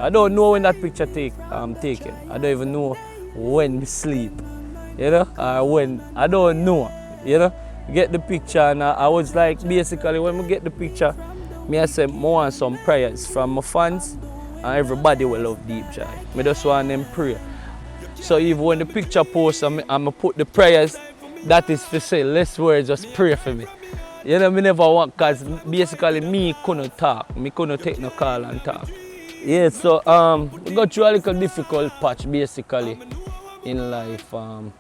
I don't know when that picture taken. I don't even know when we sleep, you know, or when, I don't know, you know. Get the picture, and I was like, basically, when we get the picture, I say, I want some prayers from my fans, and everybody will love Deep Jah-i. I just want them pray. So even when the picture posts, I'm going to put the prayers, that is to say, less words, just pray for me. You know, I never want, because basically me couldn't talk. Me couldn't take no call and talk. Yeah, so we got through a little difficult patch basically in life. Run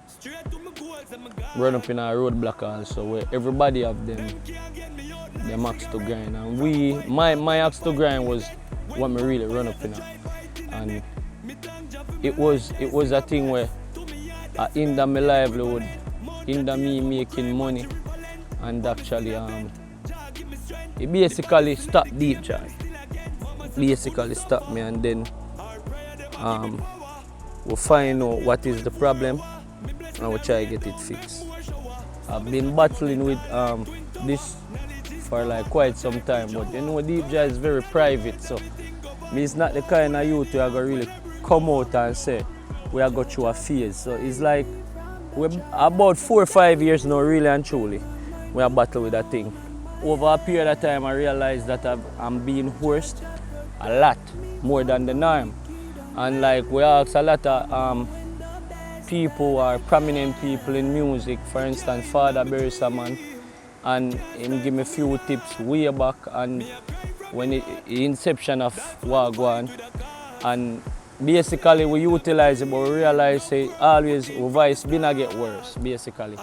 up in a roadblock also where everybody have them axe to grind. And my axe to grind was what me really run up in. And it was a thing where I hinder my livelihood, hinder me making money, and actually it basically stopped Deep Jah-i. Basically stopped me, and then we'll find out what is the problem and we'll try to get it fixed. I've been battling with this for like quite some time, but you know Deep Jah-i is very private, so me is not the kind of youth who are going to really come out and say we are going through a phase. So it's like we're about 4 or 5 years now, really and truly, we are battling with that thing. Over a period of time I realized that I'm being horsed a lot more than the norm, and like we ask a lot of people or prominent people in music, for instance Father Berrysaman, and him give me a few tips way back and when the inception of Wagwan, and basically we utilize it, but we realize say always our voice been a get worse basically.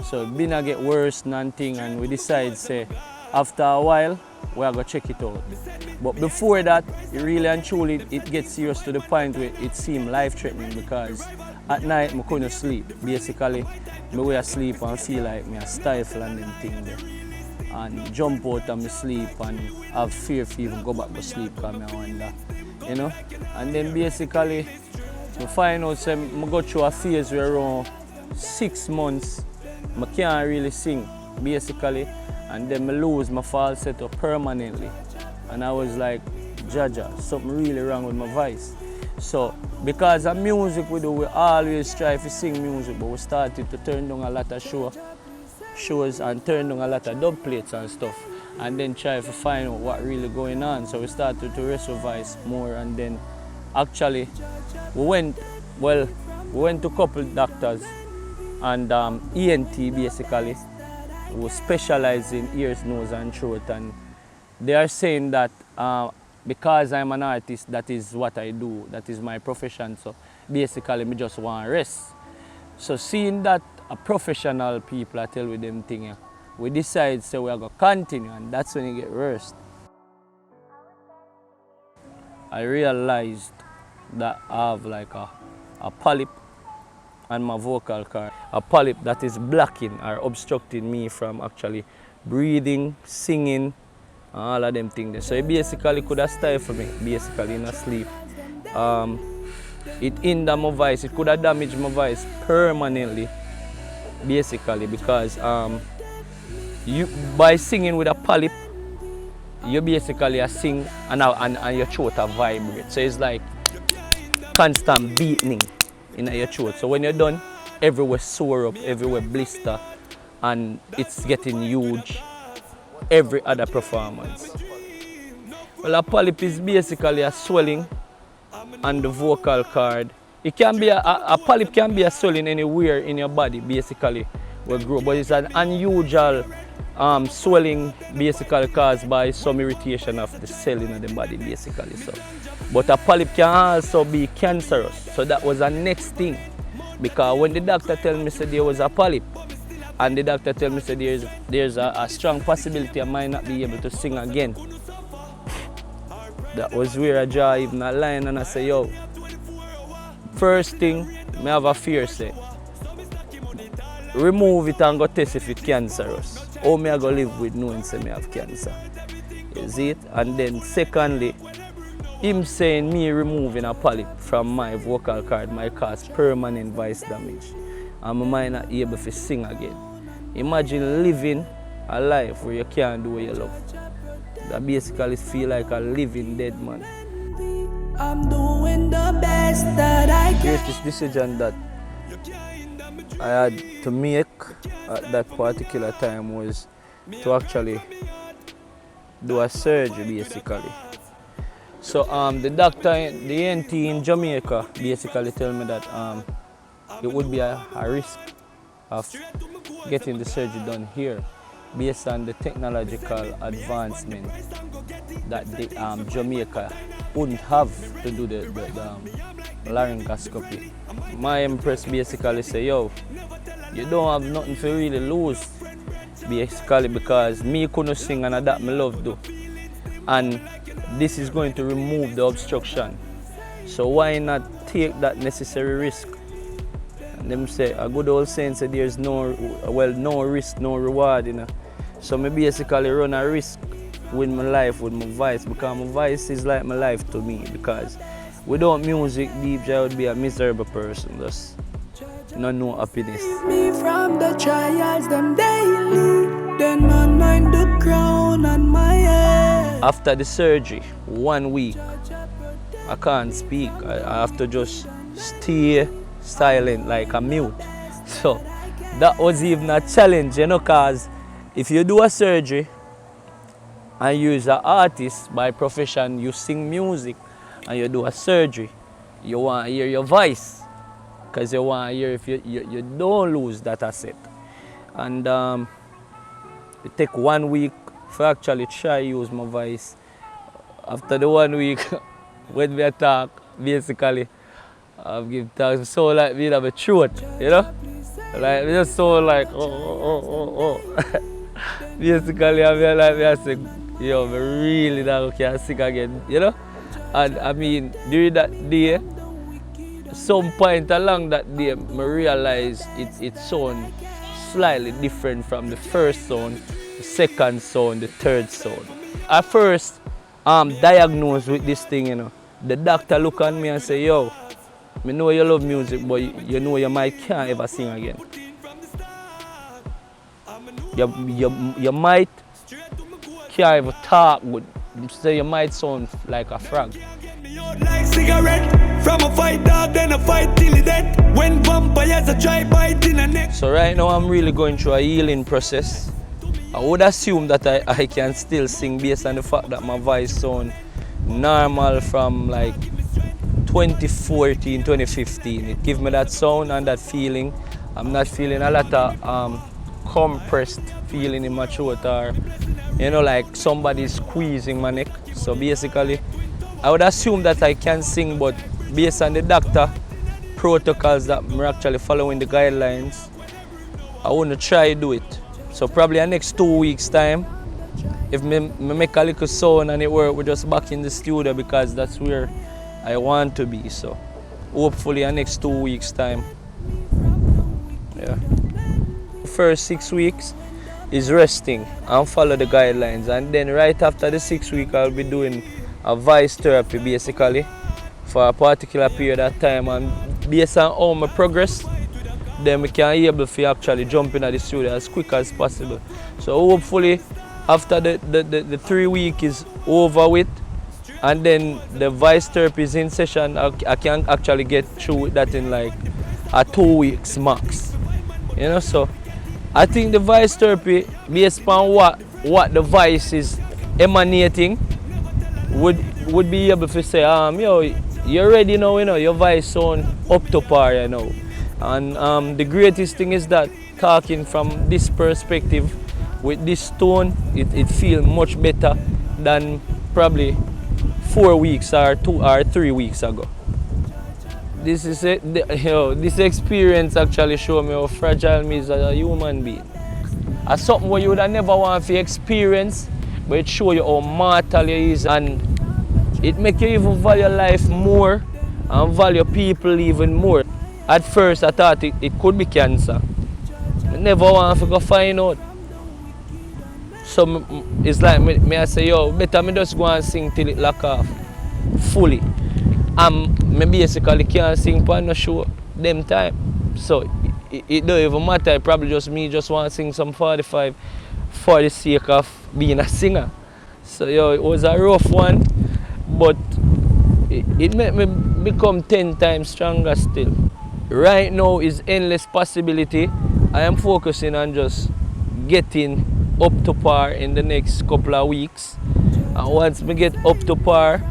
So it been a get worse and thing, and we decide say after a while we are going to check it out. But before that, it really and truly it gets serious to the point where it seemed life-threatening, because at night I couldn't sleep. Basically, I way I sleep and feel like I stifle and them things there. And jump out of my sleep and have fear to even go back to sleep because I wonder, you know. And then basically, I find out that I go through a phase where around 6 months I can't really sing, basically. And then I lose my falsetto permanently. And I was like, Jah-Jah, something really wrong with my voice. So, because of music we always try to sing music, but we started to turn down a lot of shows and turn down a lot of dub plates and stuff. And then try to find out what really going on. So we started to rest our voice more, and then actually we went to a couple doctors and ENT basically, who specialize in ears, nose and throat, and they are saying that because I'm an artist, that is what I do, that is my profession, so basically I just want to rest. So seeing that a professional people are telling with them thing, we decide so we are going to continue, and that's when it get worse. I realized that I have like a polyp on my vocal cord, a polyp that is blocking or obstructing me from actually breathing, singing, and all of them things. So it basically could have stifled me, basically in a sleep. It hindered my voice, it could have damaged my voice permanently, basically, because by singing with a polyp, you basically sing and your throat vibrates. So it's like constant beating in your throat. So when you're done, everywhere sore up, everywhere blister, and it's getting huge every other performance. Well, a polyp is basically a swelling on the vocal cord. It can be a polyp can be a swelling anywhere in your body, basically, will grow, but it's an unusual swelling basically caused by some irritation of the cell in the body, basically. So, but a polyp can also be cancerous. So that was the next thing, because when the doctor told me that there was a polyp, and the doctor told me that there's a strong possibility I might not be able to sing again, that was where I draw even a line and I say, yo, first thing, I have a fear, say, remove it and go test if it's cancerous. How me I go live with knowing say me have cancer? You see it? And then secondly, him saying me removing a polyp from my vocal cord might cause permanent voice damage, and I might not be able to sing again. Imagine living a life where you can't do what you love. That basically feel like a living dead man. I'm doing the best that I The can. greatest decision that I had to make at that particular time was to actually do a surgery basically. So the doctor, the NT in Jamaica basically tell me that it would be a risk of getting the surgery done here based on the technological advancement that the, Jamaica wouldn't have to do the laryngoscopy. My empress basically say, yo, you don't have nothing to really lose, basically, because me couldn't sing and that me love do. And this is going to remove the obstruction. So why not take that necessary risk? And them say, a good old saying say there's no risk, no reward, you know. So me basically run a risk with my life, with my voice, because my voice is like my life to me, because without music, Deep Jah would be a miserable person, just no happiness. Me from the trials them daily, then anoint the crown on my head. After the surgery, 1 week, I can't speak. I have to just stay silent like a mute. So that was even a challenge, you know, because if you do a surgery and you're an artist by profession, you sing music and you do a surgery, you want to hear your voice, because you want to hear if you don't lose that asset. And it take 1 week for actually try use my voice. After the 1 week, when we talk, basically, I've give talks so like me have a throat, you know? Like we just so like oh. Basically I say, yo, I really not can sing again, you know? And I mean during that day, some point along that day, I realized it sound slightly different from the first sound, the second sound, the third sound. At first, diagnosed with this thing, you know. The doctor look at me and say, yo, I know you love music, but you know you might can't ever sing again. You might can't even talk good, so you might sound like a frog. Like cigarette, from a fight dog, then a fight till it dead. When vampires a try biting a neck. So right now I'm really going through a healing process. I would assume that I can still sing based on the fact that my voice sound normal from like 2014, 2015. It gives me that sound and that feeling. I'm not feeling a lot of compressed feeling in my throat, or you know, like somebody squeezing my neck. So basically I would assume that I can sing, but based on the doctor protocols that I'm actually following the guidelines, I want to try to do it. So probably the next 2 weeks time, if me make a little sound and it work, we're just back in the studio, because that's where I want to be. So hopefully the next 2 weeks time. Yeah. The first 6 weeks is resting and follow the guidelines, and then right after the 6 weeks I'll be doing a voice therapy basically for a particular period of time, and based on how I progress, then we can be able to actually jump into the studio as quick as possible. So hopefully after the 3 week is over with, and then the voice therapy is in session, I can actually get through with that in like a 2 weeks max. You know, so I think the voice therapy, based on what the voice is emanating, would be able to say, yo, you're ready now, you know, your voice sound up to par, you know. And the greatest thing is that talking from this perspective, with this tone, it feels much better than probably 4 weeks or 2 or 3 weeks ago. This is it, this experience actually showed me how fragile me is as a human being. As something where you would have never want to experience, but it shows you how mortal you is, and it makes you even value life more and value people even more. At first I thought it could be cancer. I never want to go find out. So it's like me I say, yo, better me just go and sing till it lock off fully. Me basically can't sing for no show them time. So it don't even matter. It probably just me just want to sing some 45 for the sake of being a singer. So yo, it was a rough one, but it made me become 10 times stronger still. Right now is endless possibility. I am focusing on just getting up to par in the next couple of weeks. And once we get up to par,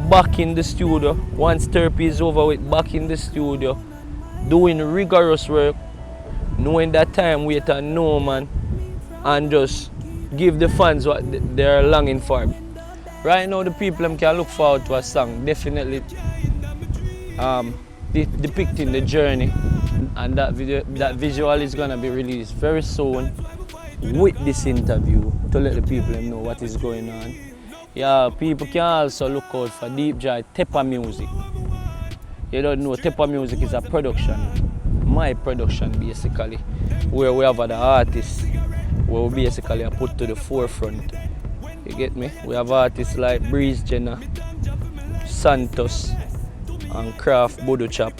back in the studio. Once therapy is over with, back in the studio, doing rigorous work, knowing that time wait and no man, and just give the fans what they're longing for. Right now the people can look forward to a song, definitely depicting the journey, and that visual is gonna be released very soon with this interview to let the people know what is going on. Yeah, people can also look out for Deep Jah-i Tepa Music. You don't know, Tepa Music is a production, my production basically, where we have other artists, where we basically are put to the forefront. You get me? We have artists like Breeze Jenner, Santos, and Craft Bodo Chap.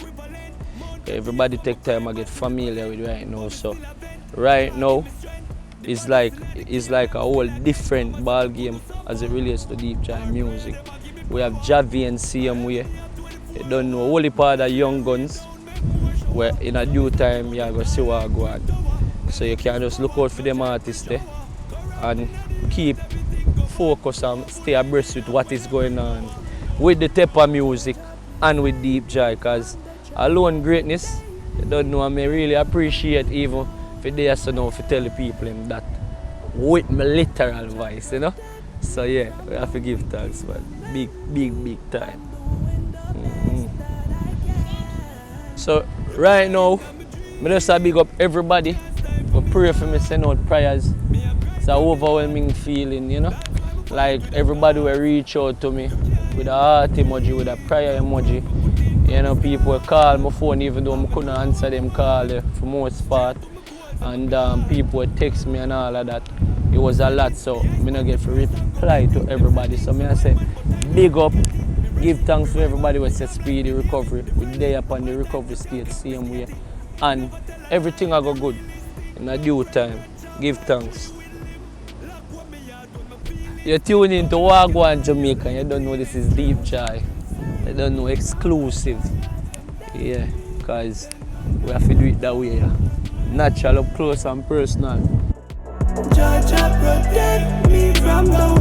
Everybody take time to get familiar with right now. So right now it's like a whole different ball game as it relates to Deep Jah-i music. We have Javi and CM way. You don't know, only part of young guns where in a due time you are going to see what go on. So you can just look out for them artists there and keep focus and stay abreast with what is going on with the Tepa music and with Deep Jah-i, because alone greatness, you don't know, I may really appreciate even for days to know to tell the people that with my literal voice, you know. So yeah, we have to give thanks, but big time. So right now, I just big up everybody. We pray for me, send out prayers. It's an overwhelming feeling, you know. Like everybody will reach out to me with a heart emoji, with a prayer emoji. You know, people will call my phone even though I couldn't answer them call for most part. And people would text me and all of that. It was a lot, so I don't get to reply to everybody. So I say, big up, give thanks to everybody who said speedy recovery. We're there upon the recovery state, same way. And everything will go good in a due time. Give thanks. You're tuning into Wagwan Jamaica. You don't know this is Deep Jah-i. You don't know exclusive. Yeah, because we have to do it that way. Yeah. Natural, up close and personal. Jah protect me from the